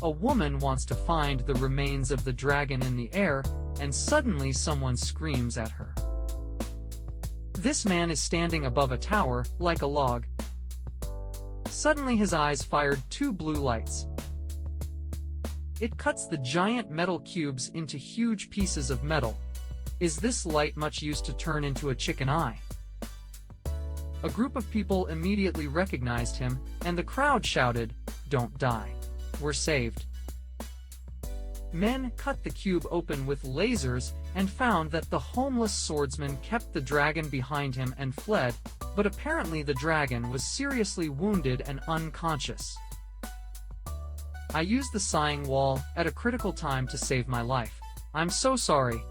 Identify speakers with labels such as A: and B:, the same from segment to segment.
A: A woman wants to find the remains of the dragon in the air, and suddenly someone screams at her. This man is standing above a tower, like a log. Suddenly his eyes fired two blue lights. It cuts the giant metal cubes into huge pieces of metal. Is this light much used to turn into a chicken eye? A group of people immediately recognized him, and the crowd shouted, "Don't die. We're saved." Men cut the cube open with lasers and found that the homeless swordsman kept the dragon behind him and fled, but apparently the dragon was seriously wounded and unconscious. I used the sighing wall at a critical time to save my life. "I'm so sorry.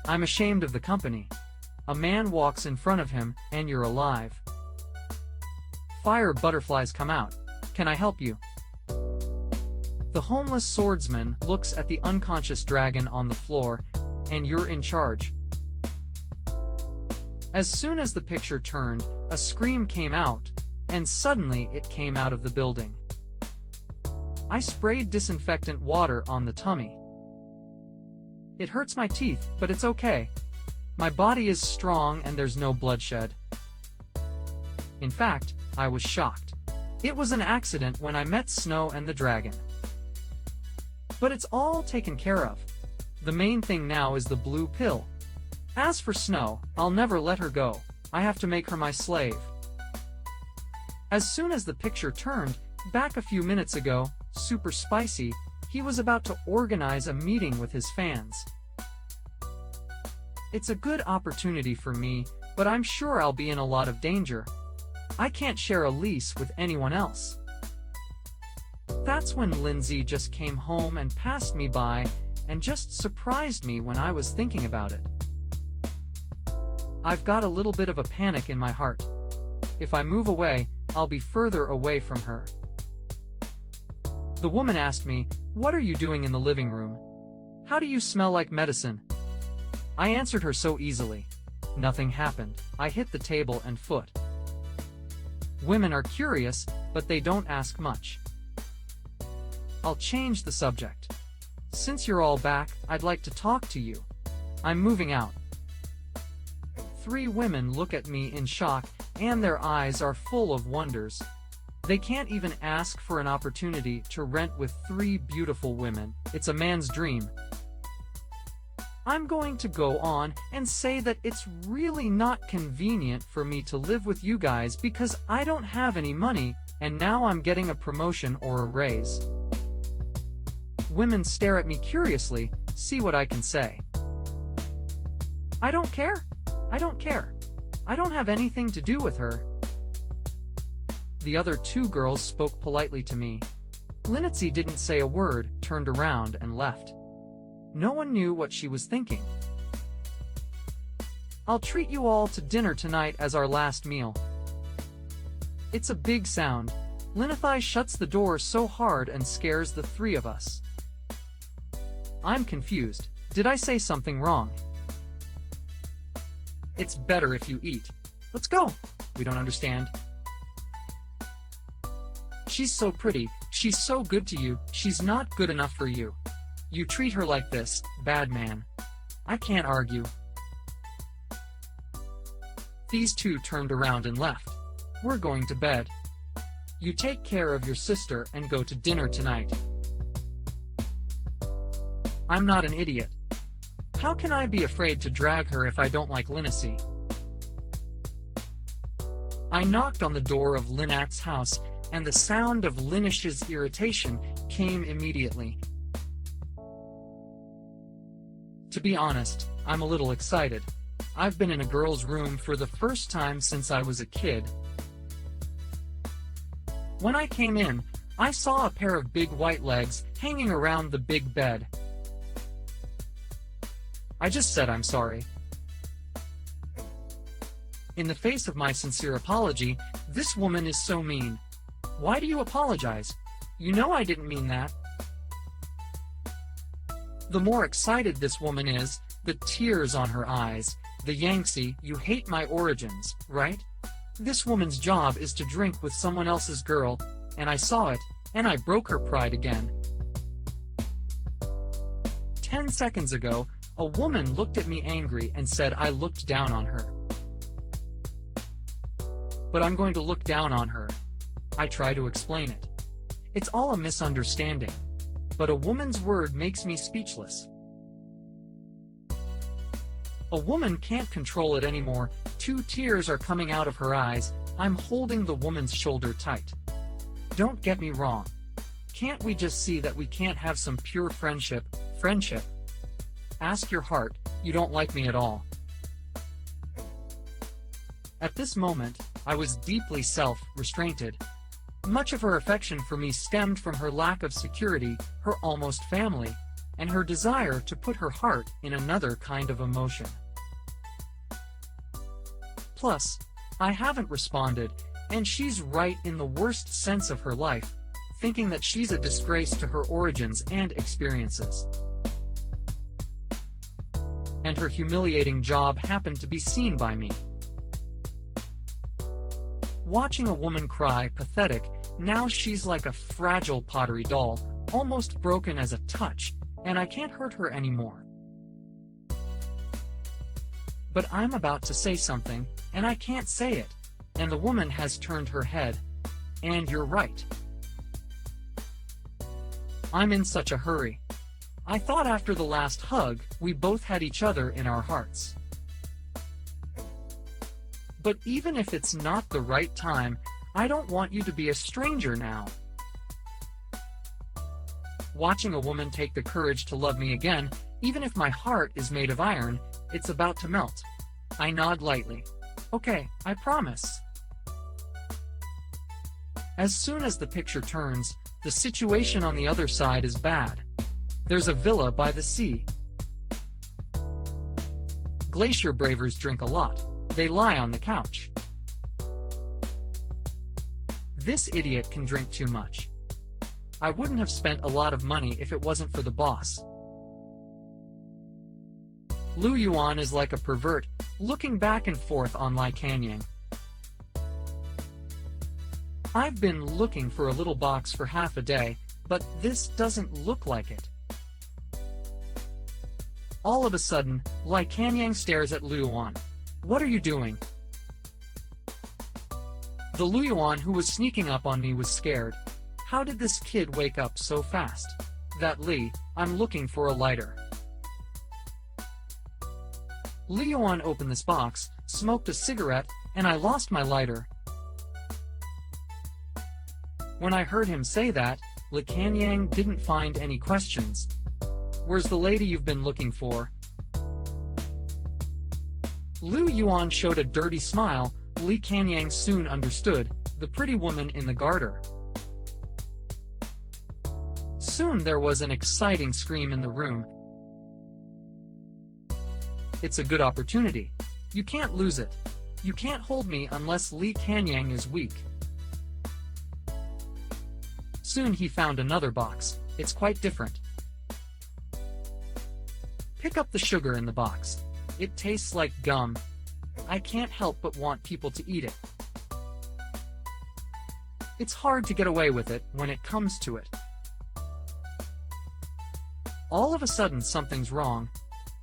A: I'm ashamed of the company." A man walks in front of him, and "You're alive. Fire butterflies come out. Can I help you?" The homeless swordsman looks at the unconscious dragon on the floor, and "You're in charge." As soon as the picture turned, a scream came out, and suddenly it came out of the building. I sprayed disinfectant water on the tummy. It hurts my teeth, but it's okay. My body is strong and there's no bloodshed. In fact, I was shocked. It was an accident when I met Snow and the dragon. But it's all taken care of. The main thing now is the blue pill. As for Snow, I'll never let her go. I have to make her my slave. As soon as the picture turned, back a few minutes ago, Super Spicy, he was about to organize a meeting with his fans. It's a good opportunity for me, but I'm sure I'll be in a lot of danger. I can't share a lease with anyone else. That's when Lindsay just came home and passed me by, and just surprised me when I was thinking about it. I've got a little bit of a panic in my heart. If I move away, I'll be further away from her. The woman asked me, "What are you doing in the living room? How do you smell like medicine?" I answered her so easily. Nothing happened. I hit the table and foot. Women are curious, but they don't ask much. I'll change the subject. "Since you're all back, I'd like to talk to you. I'm moving out." Three women look at me in shock, and their eyes are full of wonders. They can't even ask for an opportunity to rent with three beautiful women. It's a man's dream. I'm going to go on and say that it's really not convenient for me to live with you guys because I don't have any money, and now I'm getting a promotion or a raise. Women stare at me curiously, see what I can say. "I don't care. I don't care. I don't have anything to do with her." The other two girls spoke politely to me. Lindsay didn't say a word, turned around and left. No one knew what she was thinking. "I'll treat you all to dinner tonight as our last meal." It's a big sound. Lindsay shuts the door so hard and scares the three of us. I'm confused. Did I say something wrong? "It's better if you eat. Let's go." "We don't understand." "She's so pretty. She's so good to you. She's not good enough for you. You treat her like this, bad man." I can't argue. These two turned around and left. "We're going to bed. You take care of your sister and go to dinner tonight." I'm not an idiot. How can I be afraid to drag her if I don't like Lindsay? I knocked on the door of Lynette's house, and the sound of Linish's irritation came immediately. To be honest, I'm a little excited. I've been in a girl's room for the first time since I was a kid. When I came in, I saw a pair of big white legs hanging around the big bed. I just said I'm sorry. In the face of my sincere apology, this woman is so mean. "Why do you apologize? You know I didn't mean that." The more excited this woman is, the tears on her eyes. The Yangtze, "You hate my origins, right? This woman's job is to drink with someone else's girl, and I saw it, and I broke her pride again. 10 seconds ago, a woman looked at me angry and said I looked down on her. But I'm going to look down on her. I try to explain it. It's all a misunderstanding. But a woman's word makes me speechless. A woman can't control it anymore. 2 tears are coming out of her eyes. I'm holding the woman's shoulder tight. Don't get me wrong. Can't we just see that we can't have some pure friendship? Ask your heart, you don't like me at all. At this moment, I was deeply self-restrained. Much of her affection for me stemmed from her lack of security, her almost family, and her desire to put her heart in another kind of emotion. Plus, I haven't responded, and she's right in the worst sense of her life, thinking that she's a disgrace to her origins and experiences. And her humiliating job happened to be seen by me. Watching a woman cry, pathetic, now she's like a fragile pottery doll, almost broken as a touch, and I can't hurt her anymore. But I'm about to say something, and I can't say it, and the woman has turned her head. And you're right. I'm in such a hurry. I thought after the last hug, we both had each other in our hearts. But even if it's not the right time, I don't want you to be a stranger now. Watching a woman take the courage to love me again, even if my heart is made of iron, it's about to melt. I nod lightly. Okay, I promise. As soon as the picture turns, the situation on the other side is bad. There's a villa by the sea. Glacier bravers drink a lot. They lie on the couch. This idiot can drink too much. I wouldn't have spent a lot of money if it wasn't for the boss. Lu Yuan is like a pervert, looking back and forth on Lai Kanyang. I've been looking for a little box for half a day, but this doesn't look like it. All of a sudden, Lai Kanyang stares at Lu Yuan. What are you doing? The Lu Yuan who was sneaking up on me was scared. How did this kid wake up so fast? That Li, I'm looking for a lighter. Lu Yuan opened this box, smoked a cigarette, and I lost my lighter. When I heard him say that, Lai Kanyang didn't find any questions. Where's the lady you've been looking for? Lu Yuan showed a dirty smile. Lai Kanyang soon understood, the pretty woman in the garter. Soon there was an exciting scream in the room. It's a good opportunity. You can't lose it. You can't hold me unless Lai Kanyang is weak. Soon he found another box. It's quite different. Pick up the sugar in the box. It tastes like gum. I can't help but want people to eat it. It's hard to get away with it when it comes to it. All of a sudden something's wrong.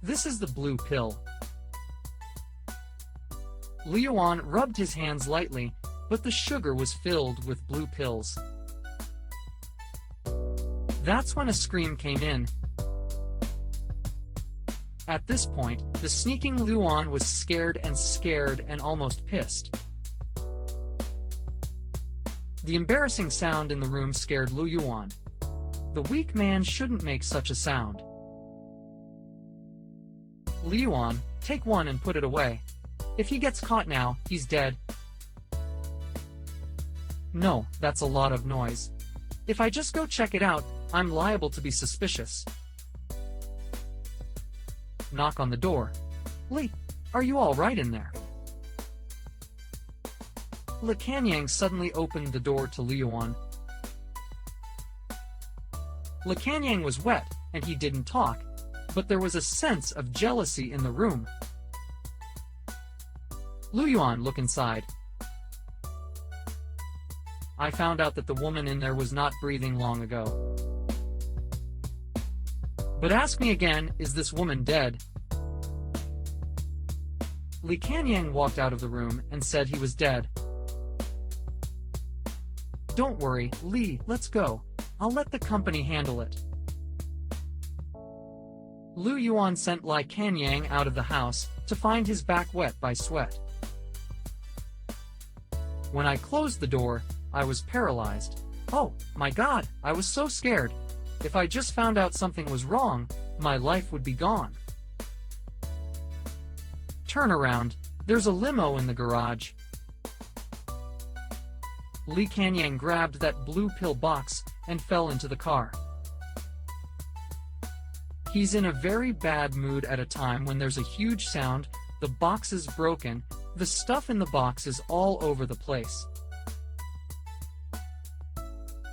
A: This is the blue pill. Lu Yuan rubbed his hands lightly, but the sugar was filled with blue pills. That's when a scream came in. At this point, the sneaking Lu Yuan was scared and almost pissed. The embarrassing sound in the room scared Lu Yuan. The weak man shouldn't make such a sound. Lu Yuan, take one and put it away. If he gets caught now, he's dead. No, that's a lot of noise. If I just go check it out, I'm liable to be suspicious. Knock on the door. Li, are you all right in there? Lai Kanyang suddenly opened the door to Lu Yuan. Lai Kanyang was wet, and he didn't talk, but there was a sense of jealousy in the room. Lu Yuan, look inside. I found out that the woman in there was not breathing long ago. But ask me again, is this woman dead? Li Kanyang walked out of the room and said he was dead. Don't worry, Li, let's go. I'll let the company handle it. Lu Yuan sent Li Kanyang out of the house to find his back wet by sweat. When I closed the door, I was paralyzed. Oh, my God, I was so scared. If I just found out something was wrong, my life would be gone. Turn around, there's a limo in the garage. Li Kanyang grabbed that blue pill box and fell into the car. He's in a very bad mood at a time when there's a huge sound, the box is broken, the stuff in the box is all over the place.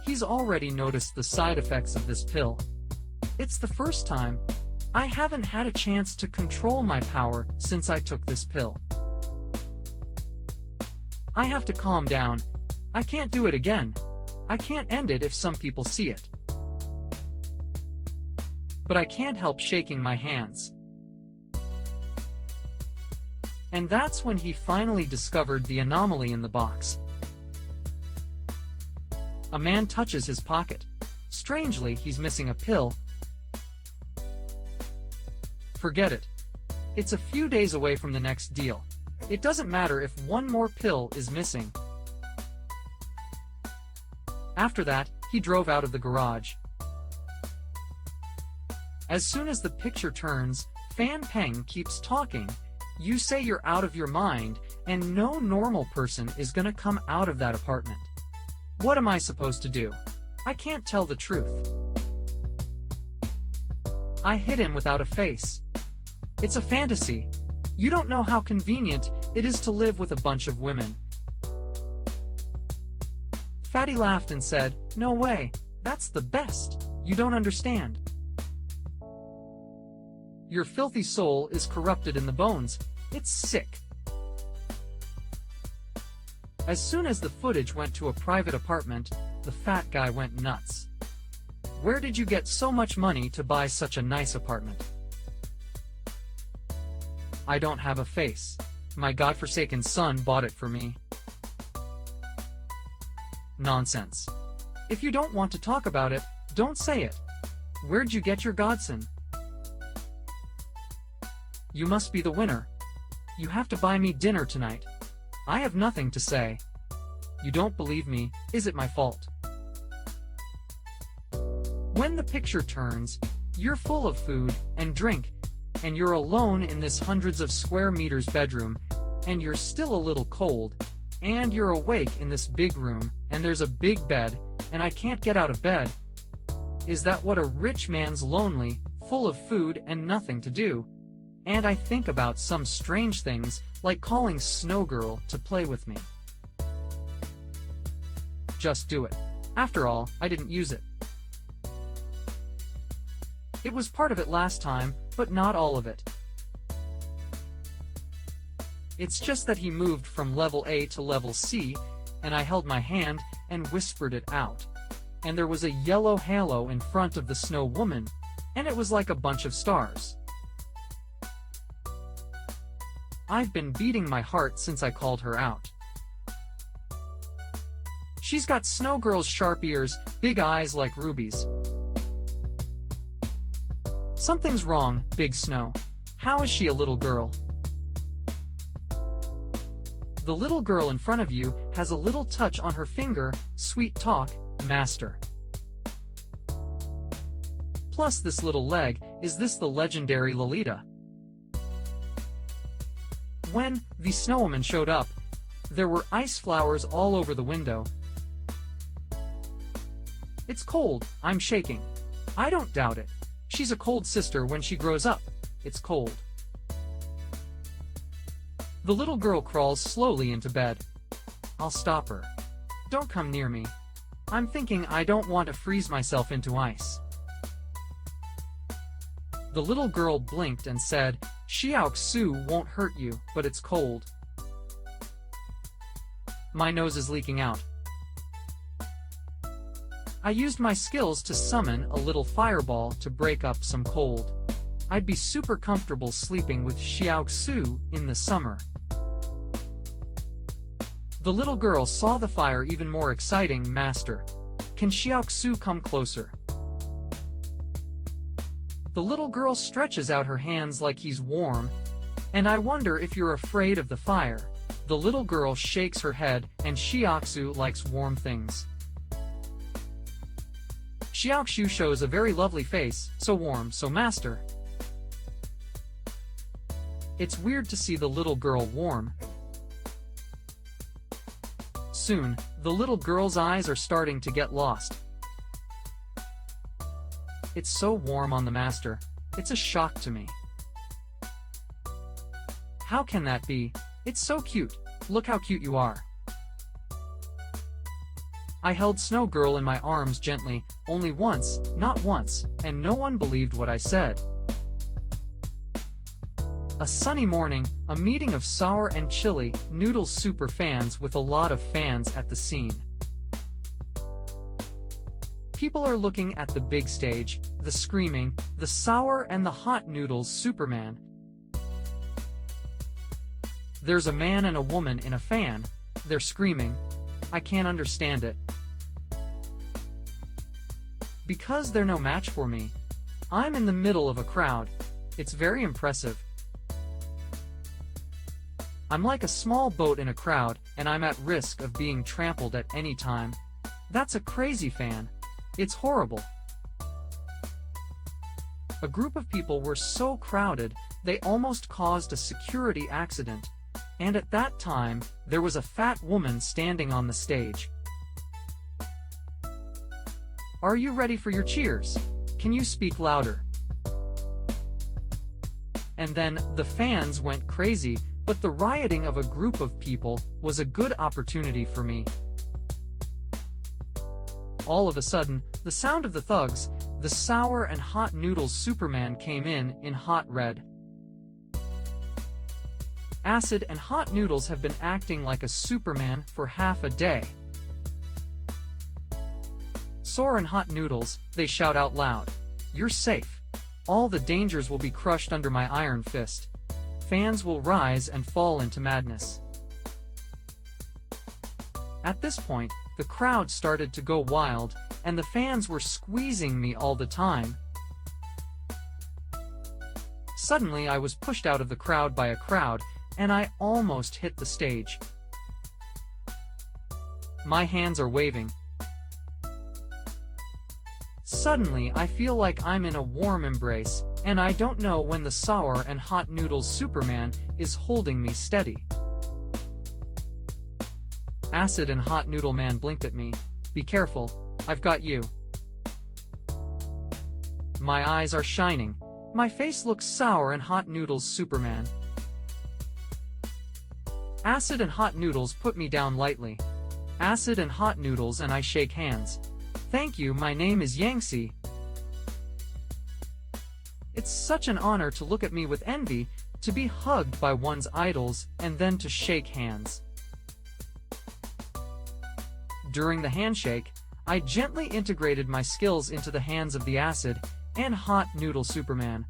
A: He's already noticed the side effects of this pill. It's the first time. I haven't had a chance to control my power since I took this pill. I have to calm down. I can't do it again. I can't end it if some people see it. But I can't help shaking my hands. And that's when he finally discovered the anomaly in the box. A man touches his pocket. Strangely, he's missing a pill. Forget it. It's a few days away from the next deal. It doesn't matter if one more pill is missing. After that, he drove out of the garage. As soon as the picture turns, Fan Peng keeps talking. You say you're out of your mind, and no normal person is gonna come out of that apartment. What am I supposed to do? I can't tell the truth. I hit him without a face. It's a fantasy. You don't know how convenient it is to live with a bunch of women. Fatty laughed and said, "No way, that's the best. You don't understand. Your filthy soul is corrupted in the bones. It's sick." As soon as the footage went to a private apartment, the fat guy went nuts. Where did you get so much money to buy such a nice apartment? I don't have a face. My godforsaken son bought it for me. Nonsense. If you don't want to talk about it, don't say it. Where'd you get your godson? You must be the winner. You have to buy me dinner tonight. I have nothing to say. You don't believe me, is it my fault? When the picture turns, you're full of food and drink, and you're alone in this hundreds of square meters bedroom, and you're still a little cold, and you're awake in this big room, and there's a big bed, and I can't get out of bed. Is that what a rich man's lonely, full of food and nothing to do? And I think about some strange things, like calling Snow Girl to play with me. Just do it. After all, I didn't use it. It was part of it last time, but not all of it. It's just that he moved from level A to level C, and I held my hand and whispered it out. And there was a yellow halo in front of the Snow Woman, and it was like a bunch of stars. I've been beating my heart since I called her out. She's got Snow Girl's sharp ears, big eyes like rubies. Something's wrong, Big Snow. How is she a little girl? The little girl in front of you has a little touch on her finger, sweet talk, master. Plus this little leg, is this the legendary Lolita? When the snowwoman showed up, there were ice flowers all over the window. It's cold, I'm shaking. I don't doubt it. She's a cold sister when she grows up. It's cold. The little girl crawls slowly into bed. I'll stop her. Don't come near me. I'm thinking I don't want to freeze myself into ice. The little girl blinked and said, Xiao Su won't hurt you, but it's cold. My nose is leaking out. I used my skills to summon a little fireball to break up some cold. I'd be super comfortable sleeping with Xiaoxu in the summer. The little girl saw the fire even more exciting. Master, can Xiaoxu come closer? The little girl stretches out her hands like he's warm, and I wonder if you're afraid of the fire. The little girl shakes her head, and Xiaoxu likes warm things. Xiaoxu shows a very lovely face, so warm, so master. It's weird to see the little girl warm. Soon, the little girl's eyes are starting to get lost. It's so warm on the master. It's a shock to me. How can that be? It's so cute. Look how cute you are. I held Snow Girl in my arms gently, only once, not once, and no one believed what I said. A sunny morning, a meeting of Sour and Chili Noodles super fans with a lot of fans at the scene. People are looking at the big stage, the screaming, the Sour and the Hot Noodles Superman. There's a man and a woman in a fan. They're screaming. I can't understand it. Because they're no match for me. I'm in the middle of a crowd. It's very impressive. I'm like a small boat in a crowd, and I'm at risk of being trampled at any time. That's a crazy fan. It's horrible. A group of people were so crowded, they almost caused a security accident. And at that time, there was a fat woman standing on the stage. Are you ready for your cheers? Can you speak louder? And then, the fans went crazy, but the rioting of a group of people was a good opportunity for me. All of a sudden, the sound of the thugs, the Sour and Hot Noodles Superman came in hot red. Acid and Hot Noodles have been acting like a Superman for half a day. Sour and Hot Noodles, they shout out loud. You're safe. All the dangers will be crushed under my iron fist. Fans will rise and fall into madness. At this point, the crowd started to go wild, and the fans were squeezing me all the time. Suddenly I was pushed out of the crowd by a crowd, and I almost hit the stage. My hands are waving. Suddenly I feel like I'm in a warm embrace, and I don't know when the Sour and Hot Noodles Superman is holding me steady. Acid and Hot Noodle Man blinked at me. Be careful, I've got you. My eyes are shining. My face looks Sour and Hot Noodles Superman. Acid and Hot Noodles put me down lightly. Acid and Hot Noodles and I shake hands. Thank you, my name is Yangtze. It's such an honor to look at me with envy, to be hugged by one's idols, and then to shake hands. During the handshake, I gently integrated my skills into the hands of the Acid and Hot Noodle Superman.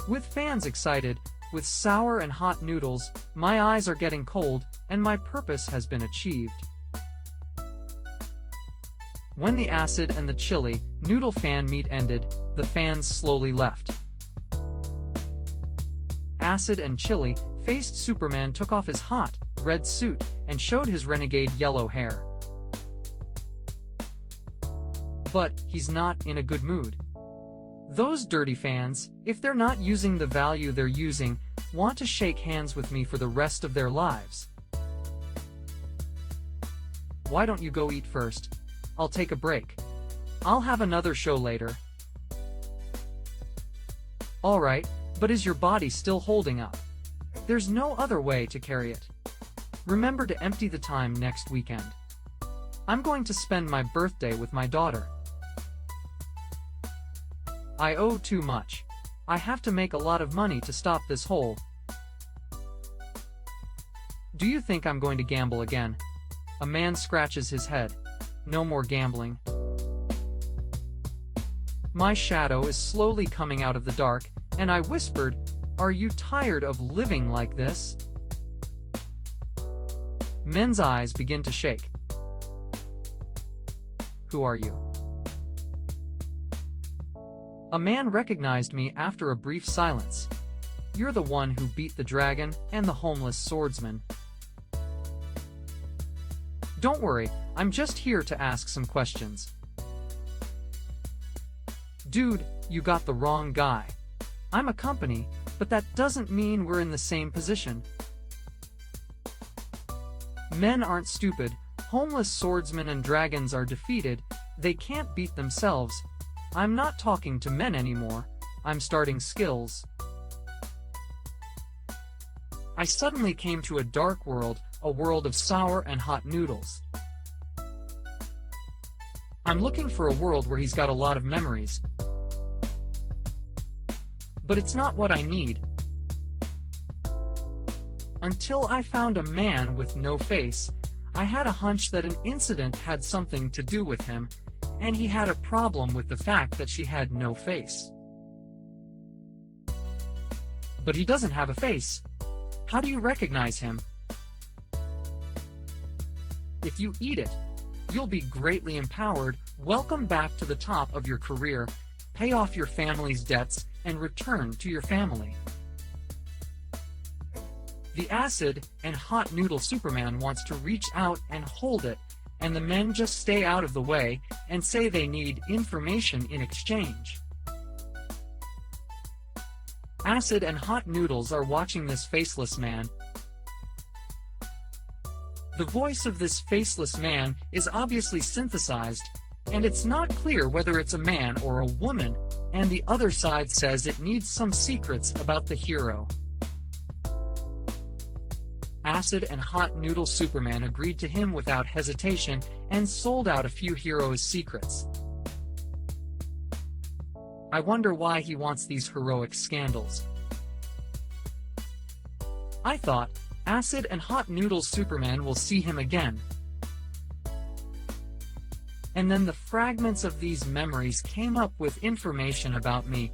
A: With fans excited, with Sour and Hot Noodles, my eyes are getting cold, and my purpose has been achieved. When the Acid and the Chili Noodle fan meet ended, the fans slowly left. Acid and Chili-faced Superman took off his hot, red suit, and showed his renegade yellow hair. But, he's not in a good mood. Those dirty fans, if they're not using the value they're using, want to shake hands with me for the rest of their lives. Why don't you go eat first? I'll take a break. I'll have another show later. Alright, but is your body still holding up? There's no other way to carry it. Remember to empty the time next weekend. I'm going to spend my birthday with my daughter. I owe too much. I have to make a lot of money to stop this hole. Do you think I'm going to gamble again? A man scratches his head. No more gambling. My shadow is slowly coming out of the dark, and I whispered, "Are you tired of living like this?" Men's eyes begin to shake. Who are you? A man recognized me after a brief silence. You're the one who beat the dragon and the homeless swordsman. Don't worry, I'm just here to ask some questions. Dude, you got the wrong guy. I'm a company, but that doesn't mean we're in the same position. Men aren't stupid. Homeless swordsmen and dragons are defeated. They can't beat themselves. I'm not talking to men anymore. I'm starting skills. I suddenly came to a dark world, a world of sour and hot noodles. I'm looking for a world where he's got a lot of memories. But it's not what I need. Until I found a man with no face, I had a hunch that an incident had something to do with him, and he had a problem with the fact that she had no face. But he doesn't have a face. How do you recognize him? If you eat it, you'll be greatly empowered, welcome back to the top of your career, pay off your family's debts, and return to your family. The acid and hot noodle Superman wants to reach out and hold it, and the men just stay out of the way and say they need information in exchange. Acid and hot noodles are watching this faceless man. The voice of this faceless man is obviously synthesized, and it's not clear whether it's a man or a woman, and the other side says it needs some secrets about the hero. Acid and hot noodle Superman agreed to him without hesitation and sold out a few heroes' secrets. I wonder why he wants these heroic scandals. I thought, Acid and hot noodle Superman will see him again. And then the fragments of these memories came up with information about me,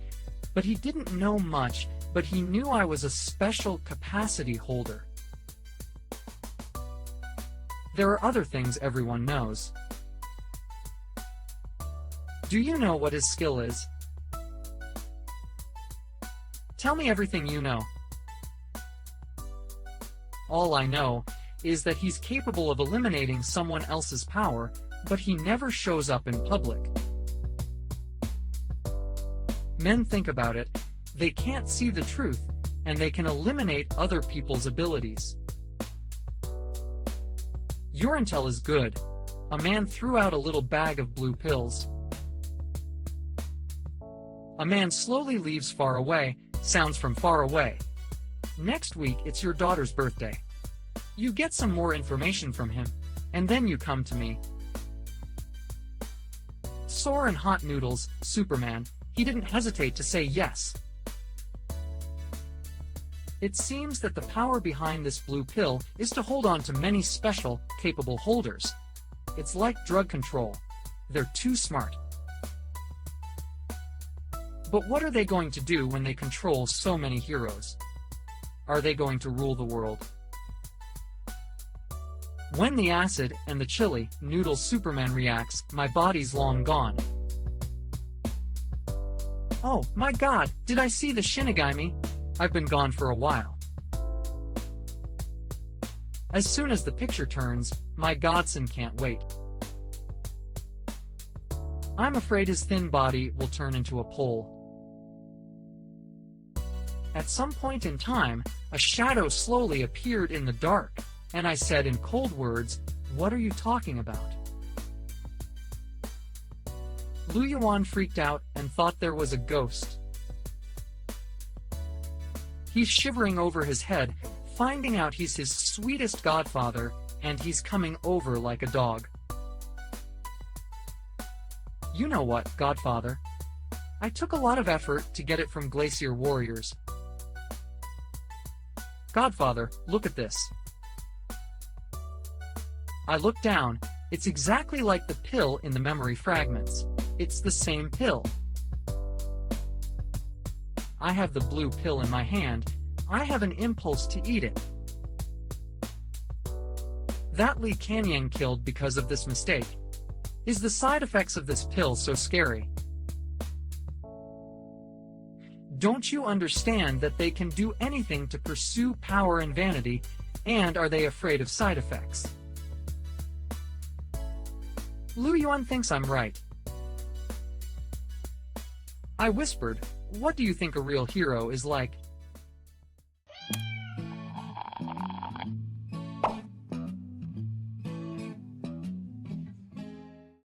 A: but he didn't know much, but he knew I was a special capacity holder. There are other things everyone knows. Do you know what his skill is? Tell me everything you know. All I know is that he's capable of eliminating someone else's power, but he never shows up in public. Men think about it, they can't see the truth, and they can eliminate other people's abilities. Your intel is good. A man threw out a little bag of blue pills. A man slowly leaves far away, sounds from far away. Next week it's your daughter's birthday. You get some more information from him, and then you come to me. Sore and hot noodles, Superman, he didn't hesitate to say yes. It seems that the power behind this blue pill is to hold on to many special, capable holders. It's like drug control. They're too smart. But what are they going to do when they control so many heroes? Are they going to rule the world? When the acid and the chili noodle Superman reacts, my body's long gone. Oh my god, did I see the Shinigami? I've been gone for a while. As soon as the picture turns, my godson can't wait. I'm afraid his thin body will turn into a pole. At some point in time, a shadow slowly appeared in the dark, and I said in cold words, "What are you talking about?" Lu Yuan freaked out and thought there was a ghost. He's shivering over his head, finding out he's his sweetest godfather, and he's coming over like a dog. You know what, godfather? I took a lot of effort to get it from Glacier Warriors. Godfather, look at this. I looked down, It's exactly like the pill in the memory fragments. It's the same pill. I have the blue pill in my hand. I have an impulse to eat it. That Li Kanyang killed because of this mistake. Is the side effects of this pill so scary? Don't you understand that they can do anything to pursue power and vanity, and are they afraid of side effects? Lu Yuan thinks I'm right. I whispered, what do you think a real hero is like?